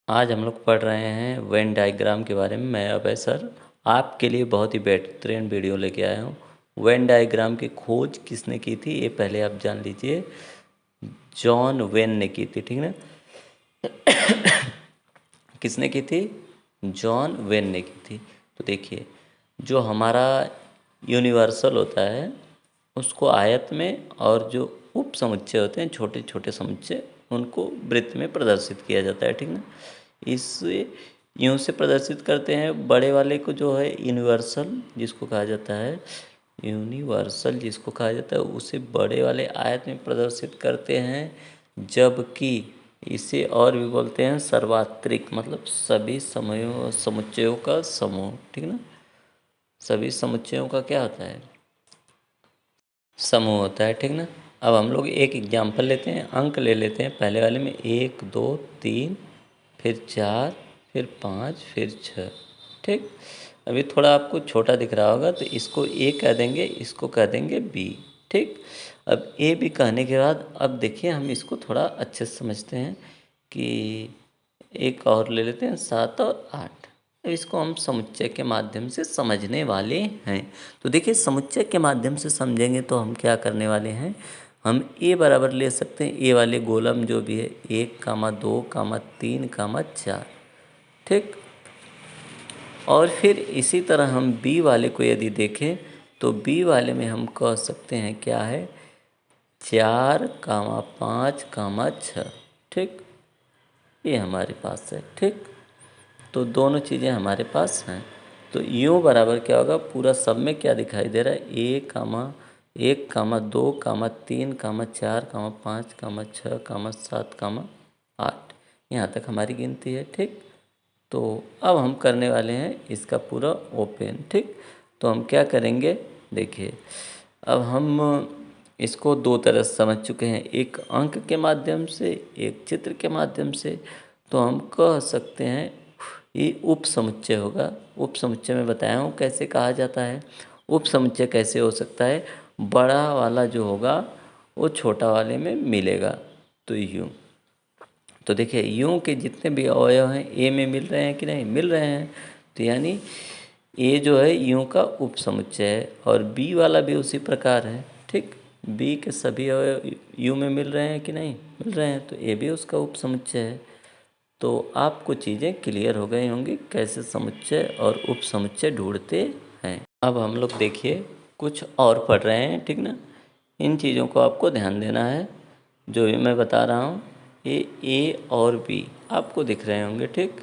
आज हम लोग पढ़ रहे हैं वेन डायग्राम के बारे में। मैं अभय सर आपके लिए बहुत ही बेहतरीन वीडियो लेके आया हूँ। वेन डायग्राम की खोज किसने की थी ये पहले आप जान लीजिए। जॉन वेन ने की थी, ठीक ना। किसने की थी? जॉन वेन ने की थी। तो देखिए, जो हमारा यूनिवर्सल होता है उसको आयत में, और जो उप समुच्चय होते हैं छोटे छोटे समुच्चय, उनको वृत्त में प्रदर्शित किया जाता है, ठीक ना। इसे यूँ से प्रदर्शित करते हैं। बड़े वाले को जो है यूनिवर्सल जिसको कहा जाता है, यूनिवर्सल जिसको कहा जाता है उसे बड़े वाले आयत में प्रदर्शित करते हैं, जबकि इसे और भी बोलते हैं सर्वात्रिक, मतलब सभी समयों समुच्चयों का समूह, ठीक ना। सभी समुच्चयों का क्या होता है? समूह होता है, ठीक ना। अब हम लोग एक एग्जाम्पल लेते हैं, अंक ले लेते हैं। पहले वाले में 1 2 3, फिर 4, फिर 5, फिर 6, ठीक। अभी थोड़ा आपको छोटा दिख रहा होगा तो इसको ए कह देंगे, इसको कह देंगे बी, ठीक। अब ए बी कहने के बाद अब देखिए हम इसको थोड़ा अच्छे से समझते हैं कि एक और ले लेते हैं 7 और 8। अब इसको हम समुच्चय के माध्यम से समझने वाले हैं। तो देखिए, समुच्चय के माध्यम से समझेंगे तो हम क्या करने वाले हैं, हम ए बराबर ले सकते हैं, ए वाले गोलम जो भी है 1, 2, 3, 4, ठीक। और फिर इसी तरह हम बी वाले को यदि देखें तो बी वाले में हम कह सकते हैं क्या है, 4, 5, 6, ठीक। ये हमारे पास है, ठीक। तो दोनों चीज़ें हमारे पास हैं। तो यूँ बराबर क्या होगा, पूरा सब में क्या दिखाई दे रहा है, 1, 2, 3, 4, 5, 6, 7, 8। यहाँ तक हमारी गिनती है, ठीक। तो अब हम करने वाले हैं इसका पूरा ओपन, ठीक। तो हम क्या करेंगे, देखिए अब हम इसको दो तरह से समझ चुके हैं, एक अंक के माध्यम से, एक चित्र के माध्यम से। तो हम कह सकते हैं ये उप समुच्चय होगा। उप समुच्चय में बताया हूँ कैसे कहा जाता है। उप समुच्चय कैसे हो सकता है, बड़ा वाला जो होगा वो छोटा वाले में मिलेगा, तो यूँ। तो देखिए यूँ के जितने भी अवयव हैं ए में मिल रहे हैं कि नहीं, मिल रहे हैं। तो यानी ए जो है यूँ का उप समुच्चय है, और बी वाला भी उसी प्रकार है, ठीक। बी के सभी अवयव यू में मिल रहे हैं कि नहीं, मिल रहे हैं, तो ए भी उसका उप समुच्चय है। तो आपको चीज़ें क्लियर हो गई होंगी कैसे समुच्चय और उप समुच्चय ढूंढते हैं। अब हम लोग देखिए कुछ और पढ़ रहे हैं, ठीक ना। इन चीज़ों को आपको ध्यान देना है, जो भी मैं बता रहा हूँ ये ए और बी आपको दिख रहे होंगे, ठीक।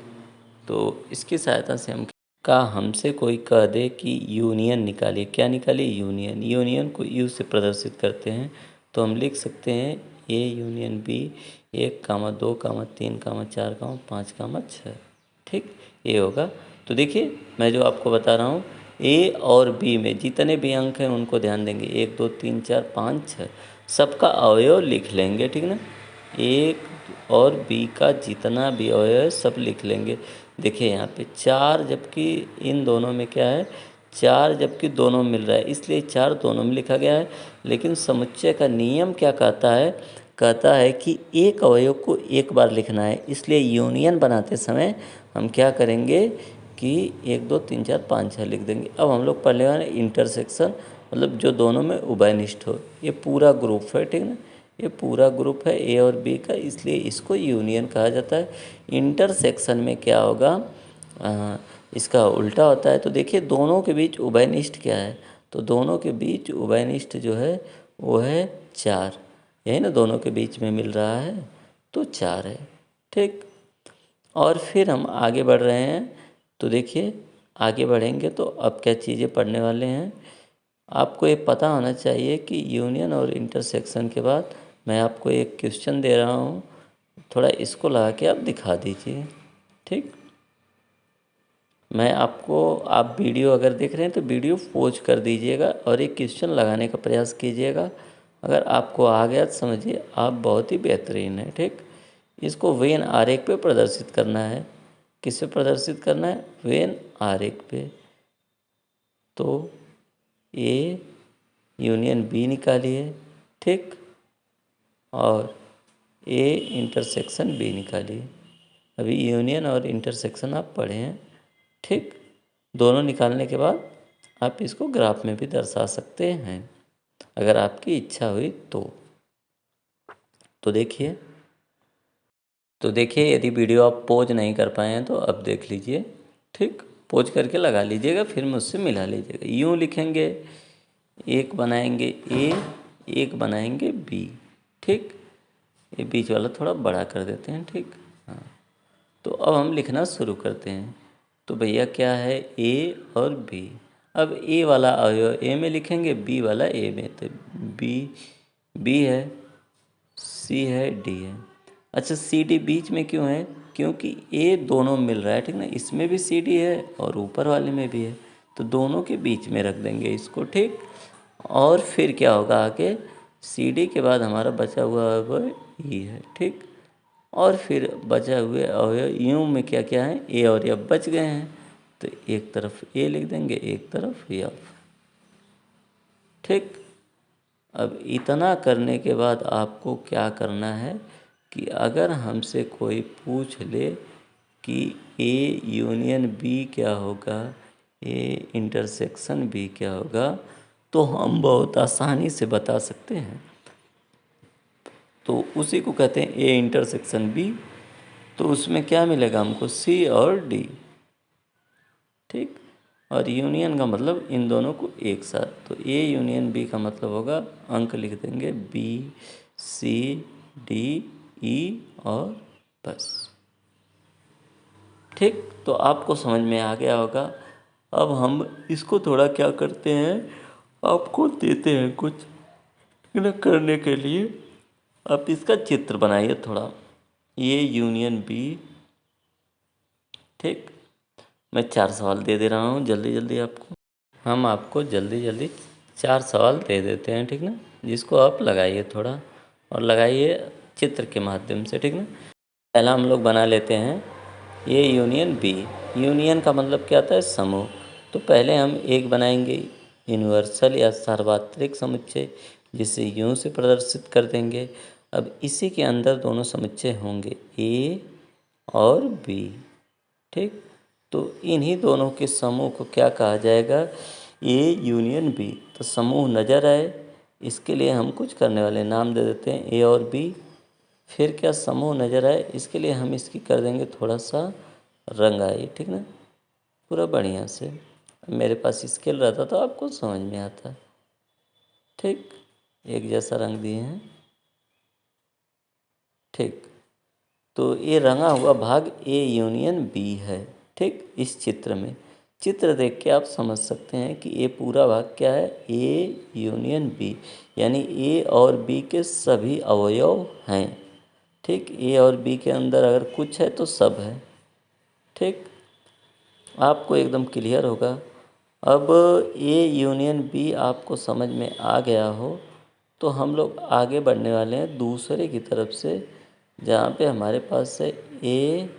तो इसकी सहायता से हम का हमसे कोई कह दे कि यूनियन निकालिए, क्या निकालिए, यूनियन। यूनियन को यू से प्रदर्शित करते हैं, तो हम लिख सकते हैं ए यूनियन बी, 1, 2, 3, 4, 5, 6, ठीक। ये होगा। तो देखिए मैं जो आपको बता रहा हूँ, ए और बी में जितने भी अंक हैं उनको ध्यान देंगे, 1, 2, 3, 4, 5, 6, सबका अवयव लिख लेंगे, ठीक ना। एक और बी का जितना भी अवयव है सब लिख लेंगे। देखिए यहाँ पे 4, जबकि इन दोनों में क्या है, 4 जबकि दोनों मिल रहा है इसलिए 4 दोनों में लिखा गया है। लेकिन समुच्चय का नियम क्या कहता है, कहता है कि एक अवयव को एक बार लिखना है, इसलिए यूनियन बनाते समय हम क्या करेंगे कि 1, 2, 3, 4, 5, 6 लिख देंगे। अब हम लोग पढ़ने वाले इंटरसेक्शन, मतलब जो दोनों में उभयनिष्ठ हो। ये पूरा ग्रुप है, ठीक ना। ये पूरा ग्रुप है ए और बी का, इसलिए इसको यूनियन कहा जाता है। इंटरसेक्शन में क्या होगा, इसका उल्टा होता है। तो देखिए दोनों के बीच उभयनिष्ठ क्या है, तो दोनों के बीच उभयनिष्ठ जो है वो है 4। यही ना, दोनों के बीच में मिल रहा है तो 4 है, ठीक। और फिर हम आगे बढ़ रहे हैं। तो देखिए आगे बढ़ेंगे तो अब क्या चीज़ें पढ़ने वाले हैं, आपको ये पता होना चाहिए कि यूनियन और इंटरसेक्शन के बाद मैं आपको एक क्वेश्चन दे रहा हूँ, थोड़ा इसको लगा के आप दिखा दीजिए, ठीक। मैं आपको, आप वीडियो अगर देख रहे हैं तो वीडियो पॉज कर दीजिएगा और एक क्वेश्चन लगाने का प्रयास कीजिएगा। अगर आपको आ गया तो समझिए आप बहुत ही बेहतरीन है, ठीक। इसको वेन आरेख पे प्रदर्शित करना है। किस पे प्रदर्शित करना है, वेन आरेख पे। तो ए यूनियन बी निकालिए, ठीक, और ए इंटरसेक्शन बी निकालिए। अभी यूनियन और इंटरसेक्शन आप पढ़े हैं, ठीक। दोनों निकालने के बाद आप इसको ग्राफ में भी दर्शा सकते हैं अगर आपकी इच्छा हुई तो देखिए। तो देखिए, यदि वीडियो आप पॉज नहीं कर पाए हैं तो अब देख लीजिए, ठीक। पॉज करके लगा लीजिएगा, फिर मुझसे मिला लीजिएगा। यूँ लिखेंगे, एक बनाएंगे ए, एक बनाएंगे बी, ठीक। ये बीच वाला थोड़ा बड़ा कर देते हैं, ठीक। हाँ, तो अब हम लिखना शुरू करते हैं। तो भैया क्या है, ए और बी। अब ए वाला अवयव ए में लिखेंगे, बी वाला ए में। तो बी है, सी है, डी है। अच्छा, सी डी बीच में क्यों है? क्योंकि ए दोनों मिल रहा है, ठीक ना। इसमें भी सी डी है और ऊपर वाले में भी है, तो दोनों के बीच में रख देंगे इसको, ठीक। और फिर क्या होगा आगे, सी डी के बाद हमारा बचा हुआ अवयव ई है, ठीक। और फिर बचा हुए अवयव यूँ में क्या क्या है, ए और एफ बच गए हैं, तो एक तरफ ए लिख देंगे, एक तरफ एफ, ठीक। अब इतना करने के बाद आपको क्या करना है कि अगर हमसे कोई पूछ ले कि ए यूनियन बी क्या होगा, ए इंटरसेक्शन बी क्या होगा, तो हम बहुत आसानी से बता सकते हैं। तो उसी को कहते हैं ए इंटरसेक्शन बी। तो उसमें क्या मिलेगा हमको, सी और डी, ठीक। और यूनियन का मतलब इन दोनों को एक साथ, तो ए यूनियन बी का मतलब होगा, अंक लिख देंगे बी, सी, डी, ई और बस, ठीक। तो आपको समझ में आ गया होगा। अब हम इसको थोड़ा क्या करते हैं, आपको देते हैं कुछ करने के लिए। आप इसका चित्र बनाइए थोड़ा, ए यूनियन बी, ठीक। मैं 4 सवाल दे दे रहा हूँ जल्दी जल्दी आपको। हम आपको जल्दी जल्दी 4 सवाल दे देते हैं, ठीक ना, जिसको आप लगाइए थोड़ा, और लगाइए चित्र के माध्यम से, ठीक ना। पहला हम लोग बना लेते हैं ए यूनियन बी। यूनियन का मतलब क्या आता है, समूह। तो पहले हम एक बनाएंगे यूनिवर्सल या सार्वत्रिक समुच्चय, जिसे यूं से प्रदर्शित कर देंगे। अब इसी के अंदर दोनों समुच्चय होंगे, ए और बी, ठीक। तो इन्हीं दोनों के समूह को क्या कहा जाएगा, ए यूनियन बी। तो समूह नज़र आए, इसके लिए हम कुछ करने वाले नाम दे देते हैं ए और बी। फिर क्या, समूह नज़र आए, इसके लिए हम इसकी कर देंगे थोड़ा सा रंगाई, ठीक ना, पूरा बढ़िया से। मेरे पास स्केल रहता तो आपको समझ में आता, ठीक। एक जैसा रंग दिए हैं, ठीक। तो ये रंगा हुआ भाग ए यूनियन बी है, ठीक। इस चित्र में, चित्र देख के आप समझ सकते हैं कि ये पूरा भाग क्या है, ए यूनियन बी, यानी ए और बी के सभी अवयव हैं, ठीक। ए और बी के अंदर अगर कुछ है तो सब है, ठीक। आपको एकदम क्लियर होगा। अब ए यूनियन बी आपको समझ में आ गया हो तो हम लोग आगे बढ़ने वाले हैं दूसरे की तरफ से, जहाँ पे हमारे पास है ए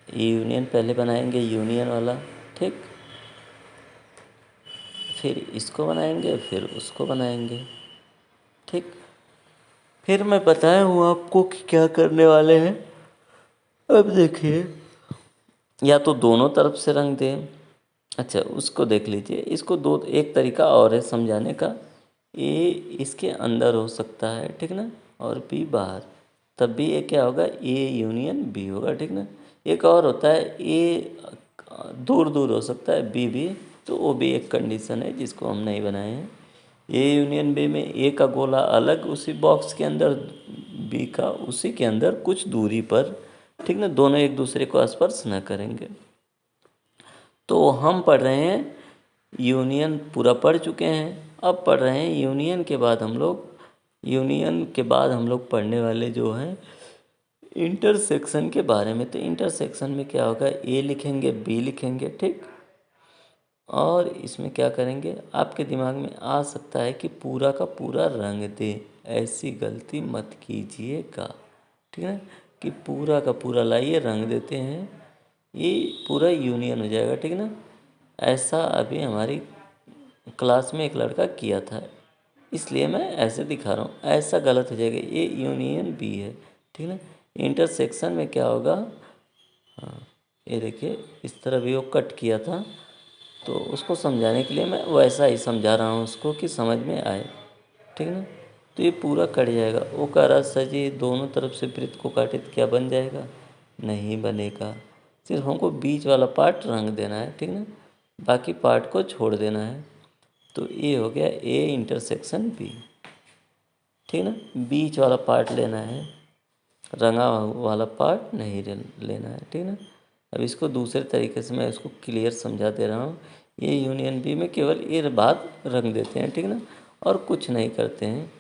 यूनियन। पहले बनाएंगे यूनियन वाला, ठीक। फिर इसको बनाएंगे, फिर उसको बनाएंगे, ठीक। फिर मैं बताया हूँ आपको कि क्या करने वाले हैं। अब देखिए, या तो दोनों तरफ से रंग दें। अच्छा, उसको देख लीजिए। इसको दो, एक तरीका और है समझाने का। ए इसके अंदर हो सकता है, ठीक ना, और बी बाहर, तब भी ये क्या होगा, ए यूनियन बी होगा, ठीक ना। एक और होता है, ए दूर दूर हो सकता है, बी भी, तो वो भी एक कंडीशन है जिसको हम नहीं बनाए हैं। ए यूनियन बी में ए का गोला अलग उसी बॉक्स के अंदर, बी का उसी के अंदर कुछ दूरी पर, ठीक ना, दोनों एक दूसरे को स्पर्श न करेंगे। तो हम पढ़ रहे हैं यूनियन, पूरा पढ़ चुके हैं। अब पढ़ रहे हैं यूनियन के बाद हम लोग, यूनियन के बाद हम लोग पढ़ने वाले जो हैं इंटरसेक्शन के बारे में। तो इंटरसेक्शन में क्या होगा, ए लिखेंगे, बी लिखेंगे, ठीक। और इसमें क्या करेंगे, आपके दिमाग में आ सकता है कि पूरा का पूरा रंग दे, ऐसी गलती मत कीजिएगा, ठीक है। कि पूरा का पूरा लाइए, रंग देते हैं, ये पूरा यूनियन हो जाएगा, ठीक ना। ऐसा अभी हमारी क्लास में एक लड़का किया था, इसलिए मैं ऐसे दिखा रहा हूँ। ऐसा गलत हो जाएगा, ये यूनियन बी है, ठीक ना। इंटरसेक्शन में क्या होगा, हाँ ये देखिए इस तरह भी वो कट किया था, तो उसको समझाने के लिए मैं वैसा ही समझा रहा हूँ उसको कि समझ में आए, ठीक है ना। तो ये पूरा कट जाएगा। वो कह रहा सर जी दोनों तरफ से वृत्त को काटे तो क्या बन जाएगा, नहीं बनेगा, सिर्फ हमको बीच वाला पार्ट रंग देना है, ठीक ना, बाकी पार्ट को छोड़ देना है। तो ये हो गया ए इंटरसेक्शन बी, ठीक ना, बीच वाला पार्ट लेना है, रंगा वाला पार्ट नहीं लेना है, ठीक ना। अब इसको दूसरे तरीके से मैं इसको क्लियर समझा दे रहा हूँ। ये यूनियन बी में केवल ये बात रंग देते हैं, ठीक ना, और कुछ नहीं करते हैं।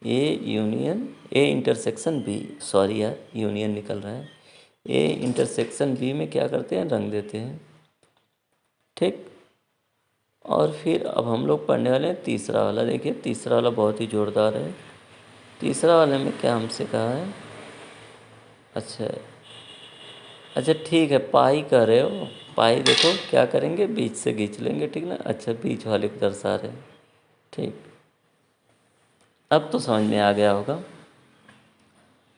A union A intersection B, sorry यार यूनियन निकल रहा है, ए इंटरसेक्शन बी में क्या करते हैं, रंग देते हैं, ठीक। और फिर अब हम लोग पढ़ने वाले हैं तीसरा वाला। देखिए तीसरा वाला बहुत ही ज़ोरदार है। तीसरा वाले में क्या हमसे कहा है, अच्छा अच्छा ठीक है, पाई कह रहे हो, पाई देखो क्या करेंगे, बीच से खींच लेंगे, ठीक ना। अच्छा बीच वाले को दर्शा रहे हैं, ठीक। अब तो समझ में आ गया होगा।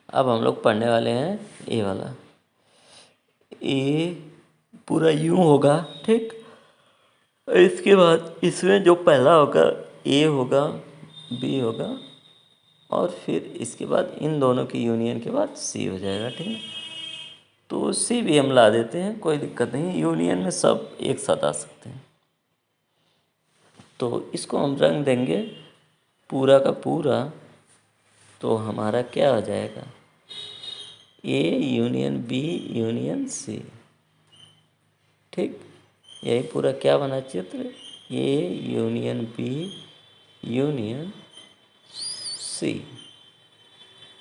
अब हम लोग पढ़ने वाले हैं ए वाला। ए पूरा यूं होगा, ठीक। इसके बाद इसमें जो पहला होगा ए होगा, बी होगा, और फिर इसके बाद इन दोनों की यूनियन के बाद सी हो जाएगा, ठीक है। तो सी भी हम ला देते हैं, कोई दिक्कत नहीं, यूनियन में सब एक साथ आ सकते हैं। तो इसको हम रंग देंगे पूरा का पूरा, तो हमारा क्या हो जाएगा, A union B union C, ठीक। यही पूरा क्या बना चित्र, A union B union C,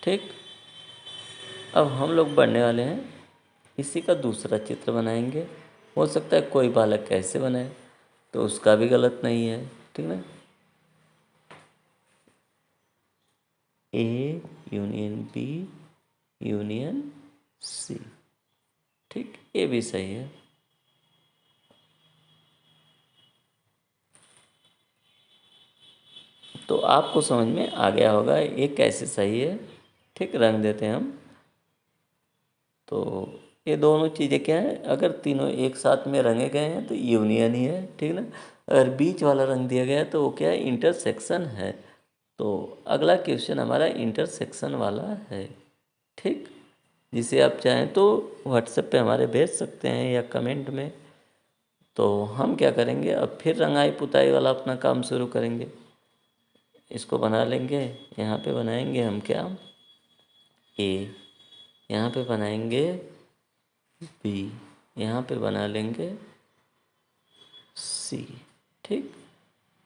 ठीक। अब हम लोग बढ़ने वाले हैं, इसी का दूसरा चित्र बनाएंगे। हो सकता है कोई बालक कैसे बनाए, तो उसका भी गलत नहीं है, ठीक ना। A union B union C, ठीक, ये भी सही है। तो आपको समझ में आ गया होगा ये कैसे सही है, ठीक। रंग देते हैं हम। तो ये दोनों चीज़ें क्या है, अगर तीनों एक साथ में रंगे गए हैं तो यूनियन ही है, ठीक ना। अगर बीच वाला रंग दिया गया है तो वो क्या है, इंटरसेक्शन है। तो अगला क्वेश्चन हमारा इंटरसेक्शन वाला है, ठीक। जिसे आप चाहें तो व्हाट्सएप पे हमारे भेज सकते हैं या कमेंट में। तो हम क्या करेंगे, अब फिर रंगाई पुताई वाला अपना काम शुरू करेंगे। इसको बना लेंगे, यहाँ पे बनाएंगे हम क्या, ए, यहाँ पे बनाएंगे बी, यहाँ पे बना लेंगे सी, ठीक।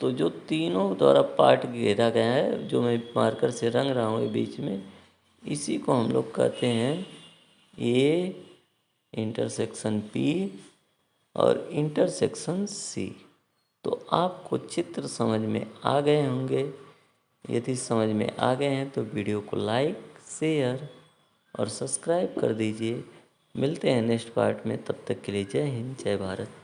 तो जो तीनों द्वारा पार्ट घेरा गया है, जो मैं मार्कर से रंग रहा हूँ बीच में, इसी को हम लोग कहते हैं ए इंटरसेक्शन बी और इंटरसेक्शन सी। तो आपको चित्र समझ में आ गए होंगे। यदि समझ में आ गए हैं तो वीडियो को लाइक, शेयर और सब्सक्राइब कर दीजिए। मिलते हैं नेक्स्ट पार्ट में, तब तक के लिए जय हिंद, जय भारत।